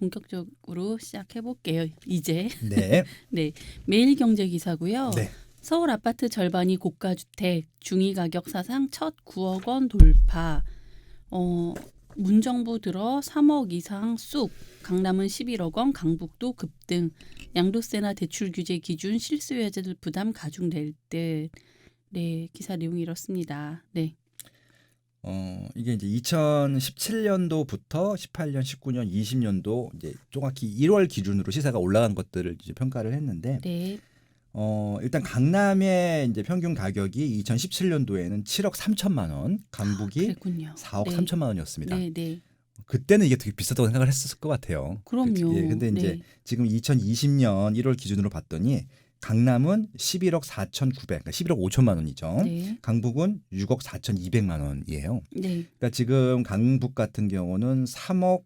본격적으로 시작해 볼게요. 이제 네. 네 매일경제 기사고요. 네. 서울 아파트 절반이 고가주택 중위 가격 사상 첫 9억 원 돌파. 문정부 들어 3억 이상 쑥. 강남은 11억 원, 강북도 급등. 양도세나 대출 규제 기준 실수요자들 부담 가중될 듯. 네, 기사 내용이 이렇습니다. 네. 이게 이제 2017년도부터 18년, 19년, 20년도 이제 정확히 1월 기준으로 시세가 올라간 것들을 이제 평가를 했는데 네. 일단 강남의 이제 평균 가격이 2017년도에는 7억 3천만 원, 강북이 그랬군요. 4억 네. 3천만 원이었습니다. 네, 네. 그때는 이게 되게 비싸다고 생각을 했었을 것 같아요. 그럼요. 예, 근데 이제 네. 지금 2020년 1월 기준으로 봤더니 강남은 11억 4,900, 그러니까 11억 5천만 원이죠. 네. 강북은 6억 4,200만 원이에요. 네. 그러니까 지금 강북 같은 경우는 3억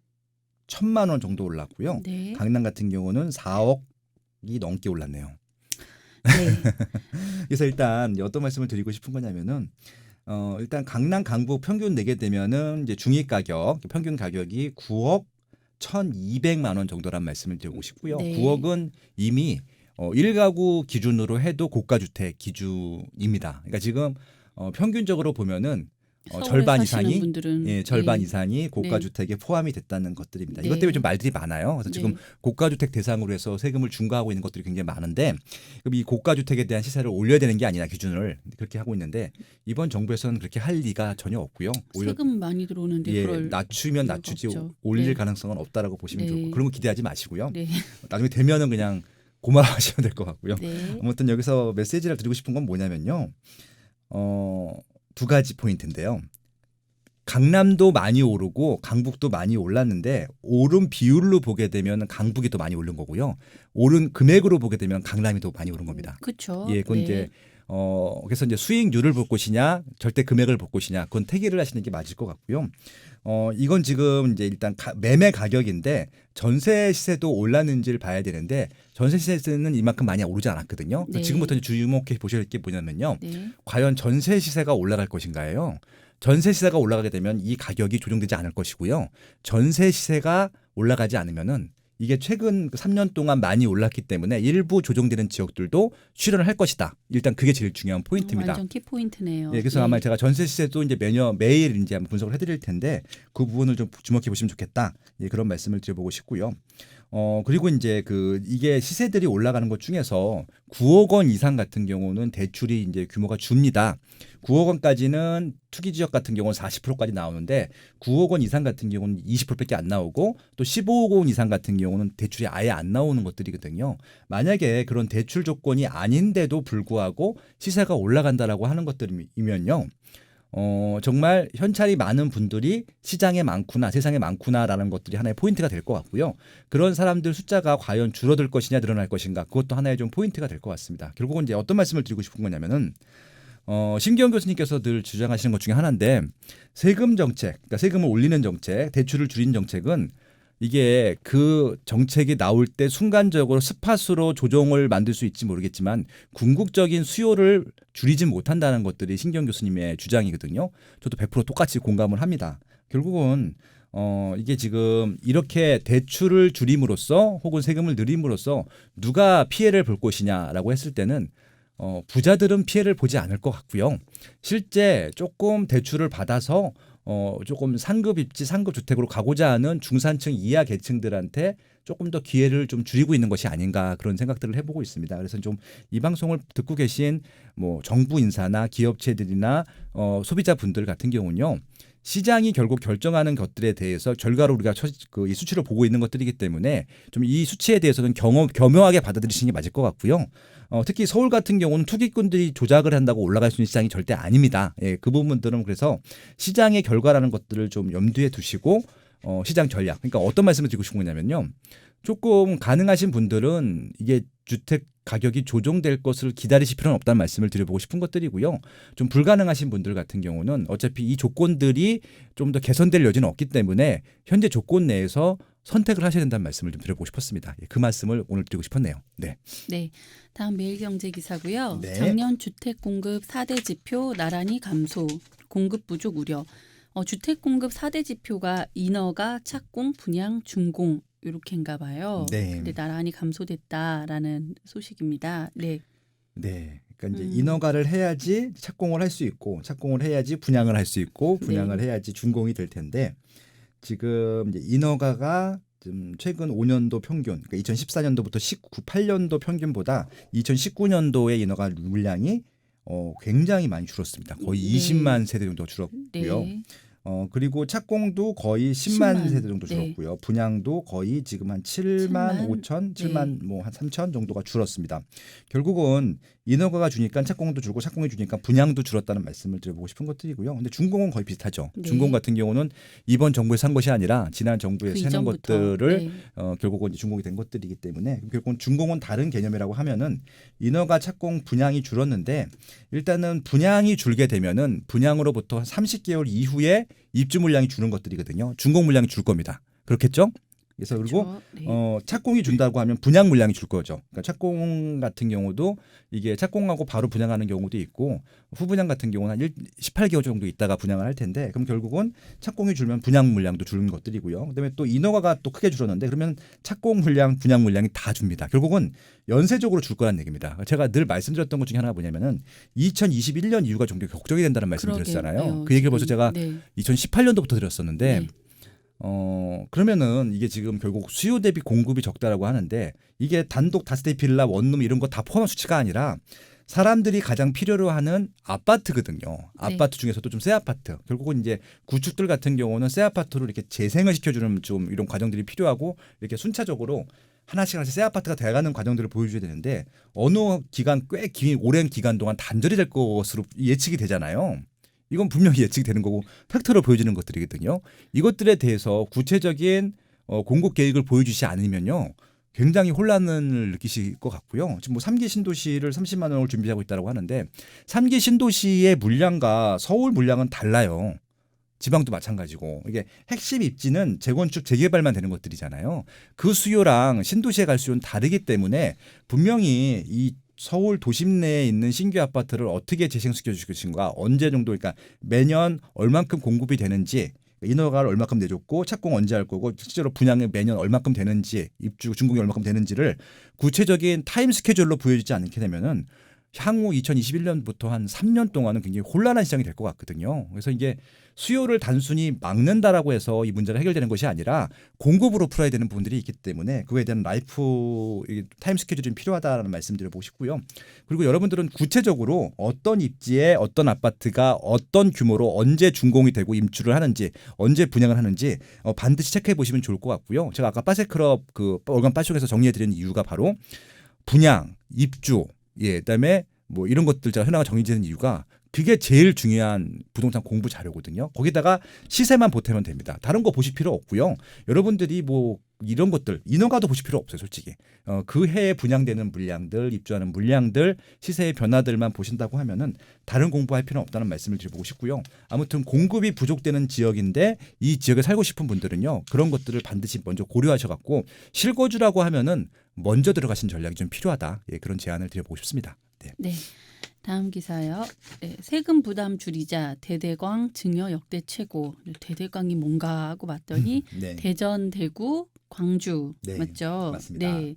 1천만 원 정도 올랐고요. 네. 강남 같은 경우는 4억이 넘게 올랐네요. 네. 그래서 일단 어떤 말씀을 드리고 싶은 거냐면은 일단 강남 강북 평균 내게 되면은 이제 중위 가격 평균 가격이 9억 1,200만 원 정도란 말씀을 드리고 싶고요. 네. 9억은 이미 1가구 기준으로 해도 고가 주택 기준입니다. 그러니까 지금 평균적으로 보면은 서울에 절반 사시는 이상이 분들은 절반 네. 이상이 고가 네. 주택에 포함이 됐다는 것들입니다. 네. 이것 때문에 좀 말들이 많아요. 그래서 네. 지금 고가 주택 대상으로 해서 세금을 중과하고 있는 것들이 굉장히 많은데 그럼 이 고가 주택에 대한 시세를 올려야 되는 게 아니냐 기준을 그렇게 하고 있는데 이번 정부에서는 그렇게 할 리가 전혀 없고요. 오히려 세금 많이 들어오는데 그럴 낮추면 이유가 낮추지 없죠. 올릴 네. 가능성은 없다라고 보시면 네. 좋고 그런 거 기대하지 마시고요. 네. 나중에 되면은 그냥 고마워하시면 될 것 같고요. 네. 아무튼 여기서 메시지를 드리고 싶은 건 뭐냐면요. 두 가지 포인트인데요. 강남도 많이 오르고 강북도 많이 올랐는데 오른 비율로 보게 되면 강북이 더 많이 오른 거고요. 오른 금액으로 보게 되면 강남이 더 많이 오른 겁니다. 그렇죠. 예, 그건 네. 이제 그래서 이제 수익률을 볼 것이냐, 절대 금액을 볼 것이냐, 그건 태기를 하시는 게 맞을 것 같고요. 이건 지금 이제 일단 매매 가격인데 전세 시세도 올랐는지를 봐야 되는데 전세 시세는 이만큼 많이 오르지 않았거든요. 네. 지금부터 주목해 보실 게 뭐냐면요. 네. 과연 전세 시세가 올라갈 것인가요? 전세 시세가 올라가게 되면 이 가격이 조정되지 않을 것이고요. 전세 시세가 올라가지 않으면은 이게 최근 3년 동안 많이 올랐기 때문에 일부 조정되는 지역들도 실현을 할 것이다. 일단 그게 제일 중요한 포인트입니다. 완전 키 포인트네요. 예, 그래서 네. 아마 제가 전세 시세도 이제 매일 이제 한번 분석을 해드릴 텐데 그 부분을 좀 주목해 보시면 좋겠다. 예, 그런 말씀을 드려보고 싶고요. 그리고 이제 이게 시세들이 올라가는 것 중에서 9억 원 이상 같은 경우는 대출이 이제 규모가 줍니다. 9억 원까지는 투기 지역 같은 경우는 40%까지 나오는데 9억 원 이상 같은 경우는 20%밖에 안 나오고 또 15억 원 이상 같은 경우는 대출이 아예 안 나오는 것들이거든요. 만약에 그런 대출 조건이 아닌데도 불구하고 시세가 올라간다라고 하는 것들이면요. 정말 현찰이 많은 분들이 시장에 많구나, 세상에 많구나라는 것들이 하나의 포인트가 될 것 같고요. 그런 사람들 숫자가 과연 줄어들 것이냐 늘어날 것인가 그것도 하나의 좀 포인트가 될 것 같습니다. 결국은 이제 어떤 말씀을 드리고 싶은 거냐면은 신기영 교수님께서 늘 주장하시는 것 중에 하나인데 세금 정책, 그러니까 세금을 올리는 정책, 대출을 줄이는 정책은 이게 그 정책이 나올 때 순간적으로 스팟으로 조정을 만들 수 있지 모르겠지만 궁극적인 수요를 줄이지 못한다는 것들이 신기영 교수님의 주장이거든요. 저도 100% 똑같이 공감을 합니다. 결국은 이게 지금 이렇게 대출을 줄임으로써 혹은 세금을 늘림으로써 누가 피해를 볼 것이냐라고 했을 때는 부자들은 피해를 보지 않을 것 같고요. 실제 조금 대출을 받아서 조금 상급 입지, 상급 주택으로 가고자 하는 중산층 이하 계층들한테 조금 더 기회를 좀 줄이고 있는 것이 아닌가 그런 생각들을 해보고 있습니다. 그래서 좀 이 방송을 듣고 계신 뭐 정부 인사나 기업체들이나 소비자분들 같은 경우는요. 시장이 결국 결정하는 것들에 대해서 결과로 우리가 이 수치를 보고 있는 것들이기 때문에 좀 이 수치에 대해서는 겸허하게 받아들이시는 게 맞을 것 같고요. 특히 서울 같은 경우는 투기꾼들이 조작을 한다고 올라갈 수 있는 시장이 절대 아닙니다. 예, 그 부분들은 그래서 시장의 결과라는 것들을 좀 염두에 두시고 시장 전략. 그러니까 어떤 말씀을 드리고 싶은 거냐면요. 조금 가능하신 분들은 이게 주택 가격이 조정될 것을 기다리실 필요는 없다는 말씀을 드려보고 싶은 것들이고요. 좀 불가능하신 분들 같은 경우는 어차피 이 조건들이 좀 더 개선될 여지는 없기 때문에 현재 조건 내에서 선택을 하셔야 된다는 말씀을 좀 드려보고 싶었습니다. 예, 그 말씀을 오늘 드리고 싶었네요. 네. 네. 다음 매일경제 기사고요. 네. 작년 주택 공급 4대 지표 나란히 감소. 공급 부족 우려. 주택 공급 4대 지표가 인허가, 착공, 분양, 준공 요렇게인가 봐요. 네. 근데 나란히 감소됐다라는 소식입니다. 네. 네. 그러니까 이제 인허가를 해야지 착공을 할 수 있고 착공을 해야지 분양을 할 수 있고 분양을 해야지 준공이 될 텐데 지금 이제 인허가가 좀 최근 5년도 평균, 그러니까 2014년도부터 18년도 평균보다 2019년도의 인허가 물량이 굉장히 많이 줄었습니다. 거의 네. 20만 세대 정도 줄었고요. 네. 그리고 착공도 거의 10만 세대 정도 네. 줄었고요. 분양도 거의 지금 한 7만 5천, 7만 네. 뭐 한 3천 정도가 줄었습니다. 결국은 인허가가 주니까 착공도 줄고 착공이 주니까 분양도 줄었다는 말씀을 드려보고 싶은 것들이고요. 근데 준공은 거의 비슷하죠. 네. 준공 같은 경우는 이번 정부에서 산 것이 아니라 지난 정부에서 그 해놓은 이전부터. 것들을 네. 결국은 이제 준공이 된 것들이기 때문에 결국은 준공은 다른 개념이라고 하면은 인허가 착공 분양이 줄었는데 일단은 분양이 줄게 되면은 분양으로부터 30개월 이후에 입주 물량이 주는 것들이거든요. 준공 물량이 줄 겁니다. 그렇겠죠? 그래서 그리고 그렇죠. 네. 착공이 준다고 하면 분양 물량이 줄 거죠. 그러니까 착공 같은 경우도 이게 착공하고 바로 분양하는 경우도 있고 후분양 같은 경우는 한 18개월 정도 있다가 분양을 할 텐데 그럼 결국은 착공이 줄면 분양 물량도 주는 것들이고요. 그다음에 또 인허가가 또 크게 줄었는데 그러면 착공 물량, 분양 물량이 다 줍니다. 결국은 연쇄적으로 줄 거란 얘기입니다. 제가 늘 말씀드렸던 것 중에 하나가 뭐냐면은 2021년 이후가 좀 격정이 된다는 말씀을 드렸잖아요. 그러게요. 그 얘기를 벌써 지금. 제가 네. 2018년도부터 드렸었는데 네. 그러면은 이게 지금 결국 수요 대비 공급이 적다라고 하는데 이게 단독 다세대 빌라 원룸 이런 거 다 포함한 수치가 아니라 사람들이 가장 필요로 하는 아파트거든요. 아파트 중에서도 좀 새 아파트. 결국은 이제 구축들 같은 경우는 새 아파트로 이렇게 재생을 시켜주는 좀 이런 과정들이 필요하고 이렇게 순차적으로 하나씩 새 아파트가 돼가는 과정들을 보여줘야 되는데 어느 기간 꽤 오랜 기간 동안 단절이 될 것으로 예측이 되잖아요. 이건 분명히 예측되는 거고 팩트로 보여지는 것들이거든요. 이것들에 대해서 구체적인 공급 계획을 보여주지 않으면요. 굉장히 혼란을 느끼실 것 같고요. 지금 뭐 3기 신도시를 30만 원을 준비하고 있다고 하는데 3기 신도시의 물량과 서울 물량은 달라요. 지방도 마찬가지고 이게 핵심 입지는 재건축 재개발만 되는 것들이잖아요. 그 수요랑 신도시에 갈 수요는 다르기 때문에 분명히 이 서울 도심 내에 있는 신규 아파트를 어떻게 재생시켜 주실 것인가 언제 정도 그러니까 매년 얼만큼 공급이 되는지 인허가를 얼마큼 내줬고 착공 언제 할 거고 실제로 분양이 매년 얼마큼 되는지 입주 준공이 얼마큼 되는지를 구체적인 타임 스케줄로 보여주지 않게 되면은 향후 2021년부터 한 3년 동안은 굉장히 혼란한 시장이 될 것 같거든요. 그래서 이게 수요를 단순히 막는다라고 해서 이 문제가 해결되는 것이 아니라 공급으로 풀어야 되는 부분들이 있기 때문에 그거에 대한 라이프 타임 스케줄이 좀 필요하다는 말씀드려보고 싶고요. 그리고 여러분들은 구체적으로 어떤 입지에 어떤 아파트가 어떤 규모로 언제 준공이 되고 입주를 하는지 언제 분양을 하는지 반드시 체크해 보시면 좋을 것 같고요. 제가 아까 빠세클럽 그 월간 빠쇼에서 정리해드리는 이유가 바로 분양, 입주 그다음에 뭐 이런 것들 제가 현황을 정리되는 이유가 그게 제일 중요한 부동산 공부 자료거든요. 거기다가 시세만 보태면 됩니다. 다른 거 보실 필요 없고요. 여러분들이 뭐 이런 것들 인허가도 보실 필요 없어요, 솔직히. 그 해에 분양되는 물량들, 입주하는 물량들, 시세의 변화들만 보신다고 하면은 다른 공부할 필요는 없다는 말씀을 드려보고 싶고요. 아무튼 공급이 부족되는 지역인데 이 지역에 살고 싶은 분들은요, 그런 것들을 반드시 먼저 고려하셔갖고 실거주라고 하면은 먼저 들어가신 전략이 좀 필요하다. 예, 그런 제안을 드려보고 싶습니다. 네. 네. 다음 기사요. 네, 세금 부담 줄이자 대대광 증여 역대 최고. 대대광이 뭔가 하고 봤더니 네. 대전, 대구, 광주 네, 맞죠? 맞습니다. 네.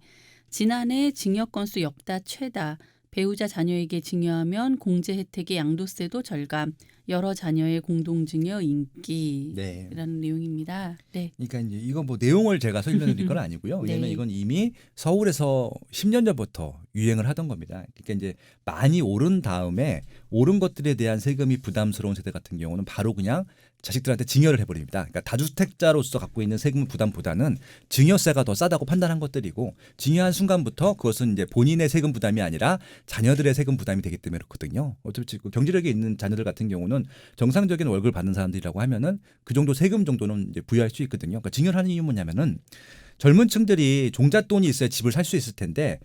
지난해 증여 건수 역대 최다. 배우자 자녀에게 증여하면 공제 혜택의 양도세도 절감. 여러 자녀의 공동증여 인기라는 네. 내용입니다. 네. 그러니까 이제 이거 뭐 내용을 제가 설명해 드릴 건 아니고요. 왜냐면 네. 이건 이미 서울에서 10년 전부터 유행을 하던 겁니다. 그러니까 이제 많이 오른 다음에 오른 것들에 대한 세금이 부담스러운 세대 같은 경우는 바로 그냥 자식들한테 증여를 해버립니다. 그러니까 다주택자로서 갖고 있는 세금 부담보다는 증여세가 더 싸다고 판단한 것들이고 증여한 순간부터 그것은 이제 본인의 세금 부담이 아니라 자녀들의 세금 부담이 되기 때문에 그렇거든요. 어차피 그 경제력이 있는 자녀들 같은 경우는 정상적인 월급을 받는 사람들이라고 하면은 그 정도 세금 정도는 이제 부여할 수 있거든요. 그러니까 증여를 하는 이유는 뭐냐면은 젊은 층들이 종잣돈이 있어야 집을 살 수 있을 텐데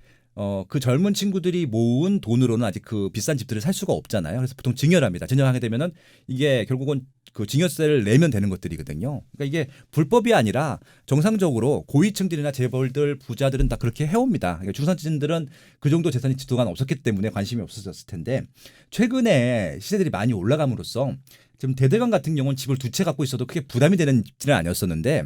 그 젊은 친구들이 모은 돈으로는 아직 그 비싼 집들을 살 수가 없잖아요. 그래서 보통 증여를 합니다. 증여하게 되면은 이게 결국은 그 증여세를 내면 되는 것들이거든요. 그러니까 이게 불법이 아니라 정상적으로 고위층들이나 재벌들, 부자들은 다 그렇게 해옵니다. 그러니까 중산층들은 그 정도 재산이 그동안 없었기 때문에 관심이 없어졌을 텐데 최근에 시세들이 많이 올라감으로써 지금 대대강 같은 경우는 집을 두 채 갖고 있어도 크게 부담이 되는 집들은 아니었었는데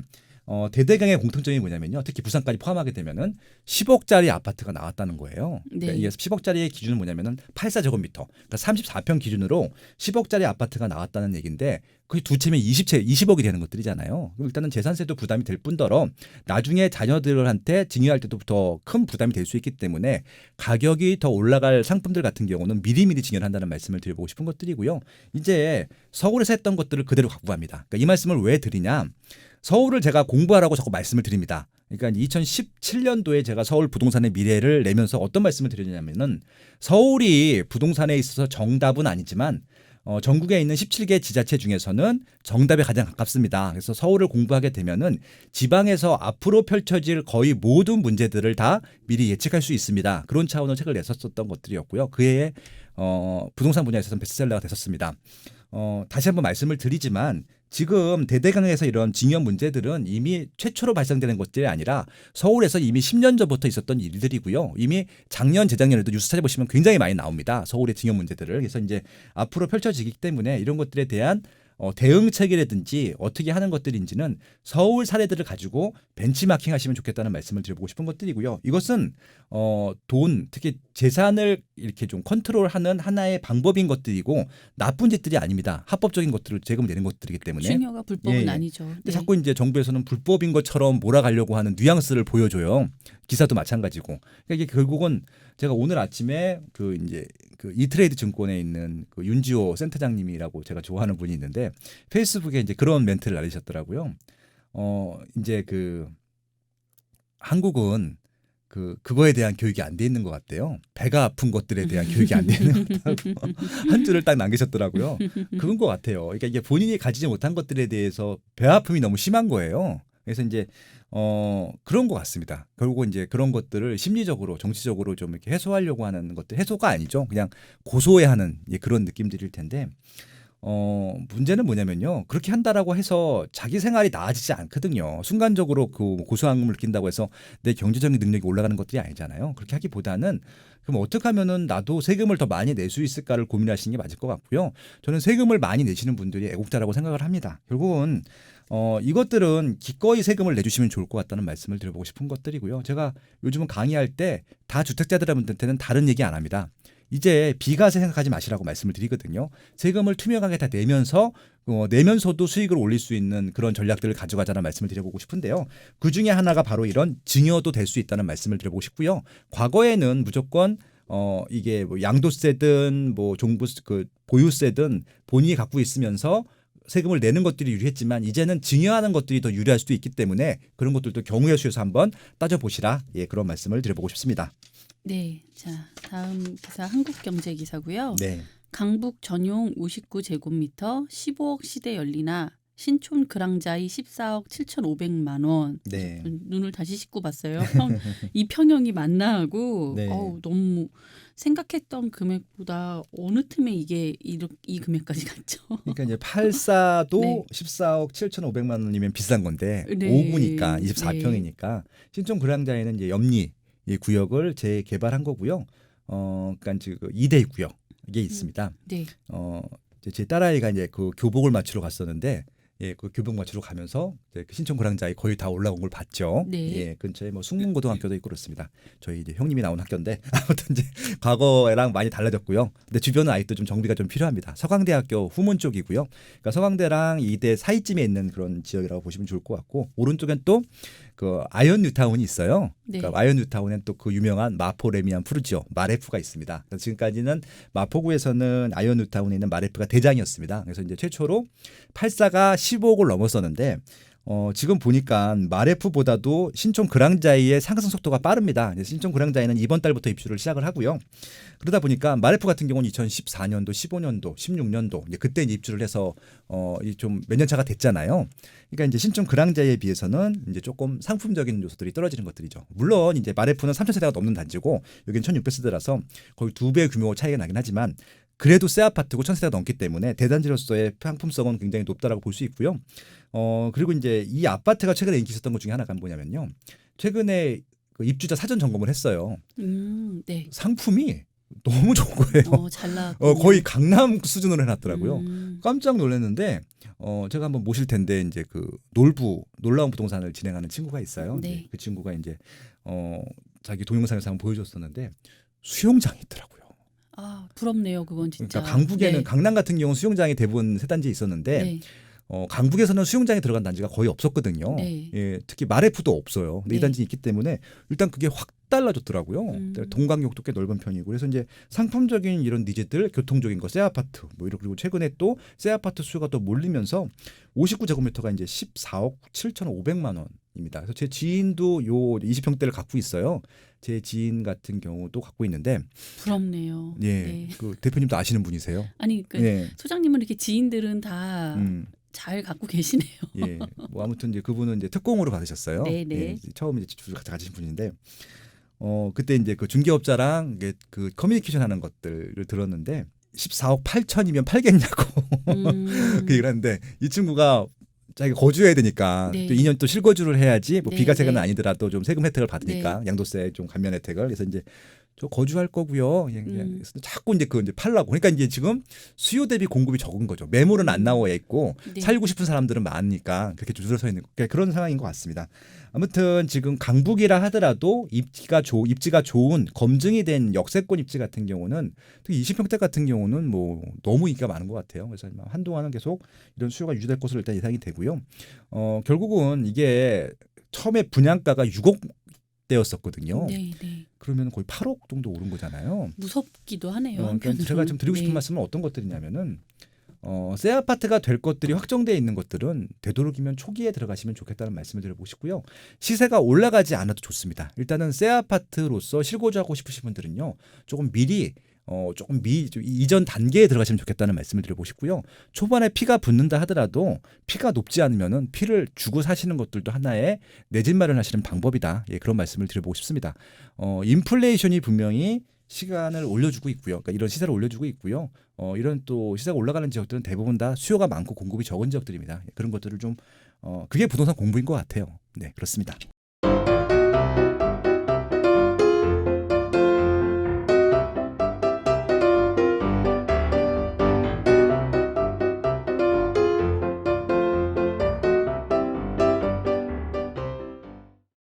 대대강의 공통점이 뭐냐면요. 특히 부산까지 포함하게 되면은 10억짜리 아파트가 나왔다는 거예요. 그러니까 네. 이게 10억짜리의 기준은 뭐냐면은 84제곱미터, 그러니까 34평 기준으로 10억짜리 아파트가 나왔다는 얘기인데 거의 두 채면 20억이 되는 것들이잖아요. 그럼 일단은 재산세도 부담이 될 뿐더러 나중에 자녀들한테 증여할 때도 더 큰 부담이 될 수 있기 때문에 가격이 더 올라갈 상품들 같은 경우는 미리미리 증여를 한다는 말씀을 드려보고 싶은 것들이고요. 이제 서울에서 했던 것들을 그대로 갖고 갑니다. 그러니까 이 말씀을 왜 드리냐? 서울을 제가 공부하라고 자꾸 말씀을 드립니다. 그러니까 2017년도에 제가 서울 부동산의 미래를 내면서 어떤 말씀을 드렸냐면은 서울이 부동산에 있어서 정답은 아니지만 전국에 있는 17개 지자체 중에서는 정답에 가장 가깝습니다. 그래서 서울을 공부하게 되면은 지방에서 앞으로 펼쳐질 거의 모든 문제들을 다 미리 예측할 수 있습니다. 그런 차원으로 책을 냈었던 것들이었고요. 그해 부동산 분야에서는 베스트셀러가 됐었습니다. 다시 한번 말씀을 드리지만 지금 대대강에서 이런 징여 문제들은 이미 최초로 발생되는 것들이 아니라 서울에서 이미 10년 전부터 있었던 일들이고요. 이미 작년, 재작년에도 뉴스 찾아보시면 굉장히 많이 나옵니다. 서울의 징여 문제들을. 그래서 이제 앞으로 펼쳐지기 때문에 이런 것들에 대한 대응책이라든지 어떻게 하는 것들인지는 서울 사례들을 가지고 벤치마킹 하시면 좋겠다는 말씀을 드려보고 싶은 것들이고요. 이것은 돈, 특히 재산을 이렇게 좀 컨트롤하는 하나의 방법인 것들이고 나쁜 짓들이 아닙니다. 합법적인 것들을 세금을 내는 것들이기 때문에. 증여가 불법은 예, 예. 아니죠. 근데 네. 자꾸 이제 정부에서는 불법인 것처럼 몰아가려고 하는 뉘앙스를 보여줘요. 기사도 마찬가지고. 그러니까 이게 결국은 제가 오늘 아침에 그 이트레이드 증권에 있는 그 윤지호 센터장님이라고 제가 좋아하는 분이 있는데 페이스북에 이제 그런 멘트를 날리셨더라고요. 이제 그 한국은 그거에 대한 교육이 안 돼 있는 것 같대요. 배가 아픈 것들에 대한 교육이 안 돼 있는 것 같다고 한 줄을 딱 남기셨더라고요. 그런 것 같아요. 그러니까 이게 본인이 가지지 못한 것들에 대해서 배 아픔이 너무 심한 거예요. 그래서 이제 그런 것 같습니다. 결국 이제 그런 것들을 심리적으로 정치적으로 좀 이렇게 해소하려고 하는 것들 해소가 아니죠. 그냥 고소해하는 그런 느낌들일 텐데 문제는 뭐냐면요. 그렇게 한다라고 해서 자기 생활이 나아지지 않거든요. 순간적으로 그 고소한금을 느낀다고 해서 내 경제적인 능력이 올라가는 것들이 아니잖아요. 그렇게 하기보다는 그럼 어떻게 하면은 나도 세금을 더 많이 낼 수 있을까를 고민하시는 게 맞을 것 같고요. 저는 세금을 많이 내시는 분들이 애국자라고 생각을 합니다. 결국은 이것들은 기꺼이 세금을 내주시면 좋을 것 같다는 말씀을 드려보고 싶은 것들이고요. 제가 요즘은 강의할 때 다 주택자들한테는 다른 얘기 안 합니다. 이제 비과세 생각하지 마시라고 말씀을 드리거든요. 세금을 투명하게 다 내면서도 수익을 올릴 수 있는 그런 전략들을 가져가자는 말씀을 드려보고 싶은데요. 그 중에 하나가 바로 이런 증여도 될 수 있다는 말씀을 드려보고 싶고요. 과거에는 무조건 이게 뭐 양도세든 뭐 종부 보유세든 본인이 갖고 있으면서 세금을 내는 것들이 유리했지만 이제는 증여하는 것들이 더 유리할 수도 있기 때문에 그런 것들도 경우의 수에서 한번 따져보시라. 그런 말씀을 드려보고 싶습니다. 네. 자, 다음 기사 한국경제 기사고요. 네. 강북 전용 59제곱미터 15억 시대 열리나 신촌 그랑자이 14억 7,500만 원. 네. 눈을 다시 씻고 봤어요. 이 평형이 맞나 하고 네. 너무 생각했던 금액보다 어느 틈에 이 금액까지 갔죠. 그러니까 이제 84도 네. 14억 7,500만 원이면 비싼 건데 네. 5구니까 24평이니까 신촌 그랑자에는 이제 염리 이 구역을 재개발한 거고요. 그러니까 지금 2대 구역이 있습니다. 네. 제 딸아이가 이제 그 교복을 맞추러 갔었는데 그 교복 맞추러 가면서 이제 그 신촌 그랑자에 거의 다 올라온 걸 봤죠. 네. 근처에 뭐 숙문고등학교도 있고 그렇습니다. 저희 이제 형님이 나온 학교인데 아무튼 이제 과거랑 많이 달라졌고요. 근데 주변은 아직도 좀 정비가 좀 필요합니다. 서강대학교 후문 쪽이고요. 그러니까 서강대랑 이대 사이쯤에 있는 그런 지역이라고 보시면 좋을 것 같고 오른쪽엔 또 그 아이언 뉴타운이 있어요. 네. 그러니까 아이언 뉴타운엔 또 그 유명한 마포 레미안 푸르지오 마레프가 있습니다. 그래서 지금까지는 마포구에서는 아이언 뉴타운에 있는 마레프가 대장이었습니다. 그래서 이제 최초로 84가 15억을 넘었었는데 지금 보니까 마레프보다도 신촌 그랑자이의 상승 속도가 빠릅니다. 신촌 그랑자이는 이번 달부터 입주를 시작을 하고요. 그러다 보니까 마레프 같은 경우는 2014년도, 15년도, 16년도 이제 그때 입주를 해서 좀 몇 년 차가 됐잖아요. 그러니까 이제 신촌 그랑자이에 비해서는 이제 조금 상품적인 요소들이 떨어지는 것들이죠. 물론 이제 마레프는 3,000세대가 넘는 단지고 여기는 1,600세대라서 거의 2배 규모 차이가 나긴 하지만 그래도 새 아파트고 1,000세대가 넘기 때문에 대단지로서의 상품성은 굉장히 높다라고 볼 수 있고요. 그리고 이제 이 아파트가 최근에 인기 있었던 것 중에 하나가 뭐냐면요. 최근에 그 입주자 사전 점검을 했어요. 네. 상품이 너무 좋은 거예요. 잘 나왔군요. 거의 강남 수준으로 해놨더라고요. 음. 깜짝 놀랐는데 제가 한번 모실 텐데 이제 그 놀라운 부동산을 진행하는 친구가 있어요. 네. 이제 그 친구가 이제 자기 동영상에서 한번 보여줬었는데 수영장이 있더라고요. 부럽네요. 그건 진짜. 그러니까 강북에는 네. 강남 같은 경우 수영장이 대부분 세 단지에 있었는데 네. 강북에서는 수영장에 들어간 단지가 거의 없었거든요. 네. 예, 특히 마레프도 없어요. 근데 이 네. 단지 있기 때문에 일단 그게 확 달라졌더라고요. 동강역도 꽤 넓은 편이고 그래서 이제 상품적인 이런 니즈들, 교통적인 거, 새 아파트 뭐 이런 그리고 최근에 또 새 아파트 수요가 또 몰리면서 59제곱미터가 이제 14억 7,500만 원입니다. 그래서 제 지인도 요 20평대를 갖고 있어요. 제 지인 같은 경우도 갖고 있는데 부럽네요. 예, 네. 그 대표님도 아시는 분이세요? 아니 그 예. 소장님은 이렇게 지인들은 다 잘 갖고 계시네요. 예, 뭐 아무튼 이제 그분은 이제 특공으로 받으셨어요. 네네. 예, 처음 이제 주주 가지신 분인데, 그때 이제 그 중개업자랑 이게 그 커뮤니케이션 하는 것들을 들었는데 14억 8천이면 팔겠냐고 그 얘기를 하는데 이 친구가 자기가 거주해야 되니까 네. 또 2년 또 실거주를 해야지 뭐 네, 비과세는 네. 아니더라도 좀 세금 혜택을 받으니까 양도세 좀 감면 혜택을 그래서 이제 저 거주할 거고요. 그래서 자꾸 이제 그 이제 팔라고. 그러니까 이제 지금 수요 대비 공급이 적은 거죠. 매물은 안 나와 있고 네. 살고 싶은 사람들은 많으니까 그렇게 줄을 서 있는 그런 상황인 것 같습니다. 아무튼 지금 강북이라 하더라도 입지가 좋은 검증이 된 역세권 입지 같은 경우는 특히 20평대 같은 경우는 뭐 너무 인기가 많은 것 같아요. 그래서 한동안은 계속 이런 수요가 유지될 것으로 일단 예상이 되고요. 결국은 이게 처음에 분양가가 6억 대였었거든요. 네, 네. 그러면 거의 8억 정도 오른 거잖아요. 무섭기도 하네요. 그러니까 한편으로는. 제가 좀 드리고 싶은 네. 말씀은 어떤 것들이냐면은 새 아파트가 될 것들이 확정돼 있는 것들은 되도록이면 초기에 들어가시면 좋겠다는 말씀을 드려보고 싶고요. 시세가 올라가지 않아도 좋습니다. 일단은 새 아파트로서 실거주하고 싶으신 분들은요. 조금 미리 조금 이전 단계에 들어가시면 좋겠다는 말씀을 드려보고 싶고요. 초반에 피가 붙는다 하더라도 피가 높지 않으면은 피를 주고 사시는 것들도 하나의 내 집 마련하시는 방법이다. 예, 그런 말씀을 드려보고 싶습니다. 인플레이션이 분명히 시간을 올려주고 있고요. 그러니까 이런 시세를 올려주고 있고요. 이런 또 시세가 올라가는 지역들은 대부분 다 수요가 많고 공급이 적은 지역들입니다. 그런 것들을 좀 그게 부동산 공부인 것 같아요. 네, 그렇습니다.